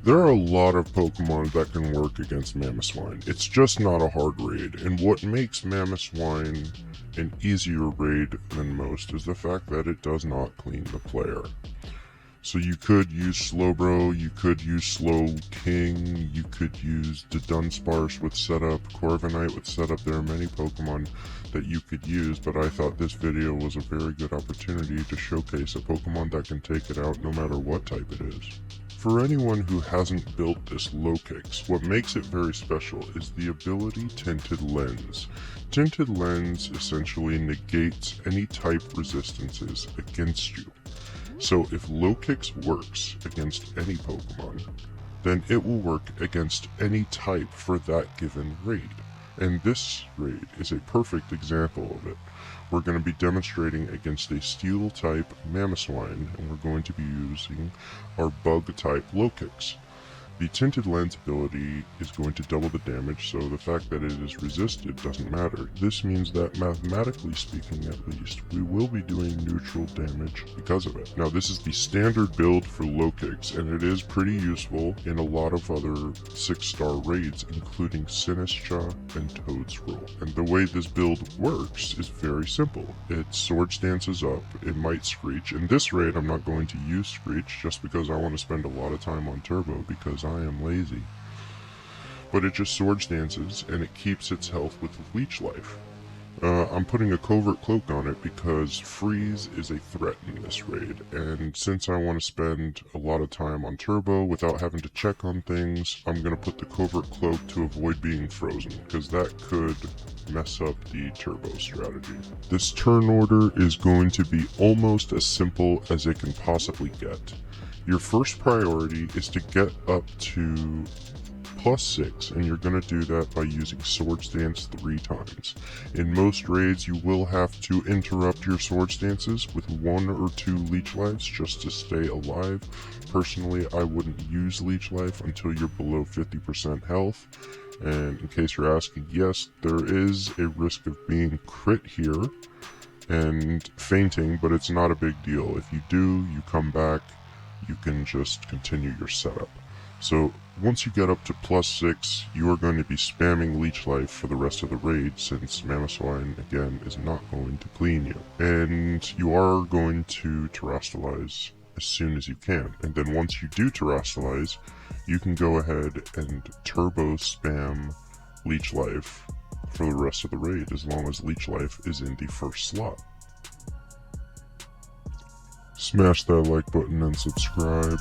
There are a lot of Pokemon that can work against Mamoswine. It's just not a hard raid, and what makes Mamoswine an easier raid than most is the fact that it does not clean the player. So you could use Slowbro, you could use Slow King, you could use the Dunsparce with setup, Corviknight with setup. There are many Pokemon that you could use, but I thought this video was a very good opportunity to showcase a Pokemon that can take it out no matter what type it is. For anyone who hasn't built this Lokix, what makes it very special is the ability Tinted Lens. Tinted Lens essentially negates any type resistances against you. So if Lokix works against any Pokemon, then it will work against any type for that given raid. And this raid is a perfect example of it. We're going to be demonstrating against a Steel type Mamoswine, and we're going to be using our Bug type Lokix. The Tinted Lens ability is going to double the damage, so the fact that it is resisted doesn't matter. This means that mathematically speaking at least, we will be doing neutral damage because of it. Now this is the standard build for Lokix, and it is pretty useful in a lot of other 6-star raids, including Sinistcha and Toadswirl. And the way this build works is very simple. It Sword Stances up, it might Screech. In this raid I'm not going to use Screech just because I want to spend a lot of time on Turbo because I am lazy. But it just Sword Stances and it keeps its health with Leech Life. I'm putting a Covert Cloak on it because Freeze is a threat in this raid, and since I want to spend a lot of time on Turbo without having to check on things, I'm going to put the Covert Cloak to avoid being frozen, because that could mess up the Turbo strategy. This turn order is going to be almost as simple as it can possibly get. Your first priority is to get up to +6, and you're going to do that by using Sword Stance 3 times. In most raids you will have to interrupt your Sword Stances with 1 or 2 Leech Lives just to stay alive. Personally, I wouldn't use Leech Life until you're below 50% health, and in case you're asking, yes, there is a risk of being crit here and fainting, but it's not a big deal. If you do, you come back, you can just continue your setup. So once you get up to +6, you are going to be spamming Leech Life for the rest of the raid, since Mamoswine, again, is not going to clean you. And you are going to Terastallize as soon as you can. And then once you do Terastallize, you can go ahead and turbo spam Leech Life for the rest of the raid, as long as Leech Life is in the first slot. Smash that like button and subscribe.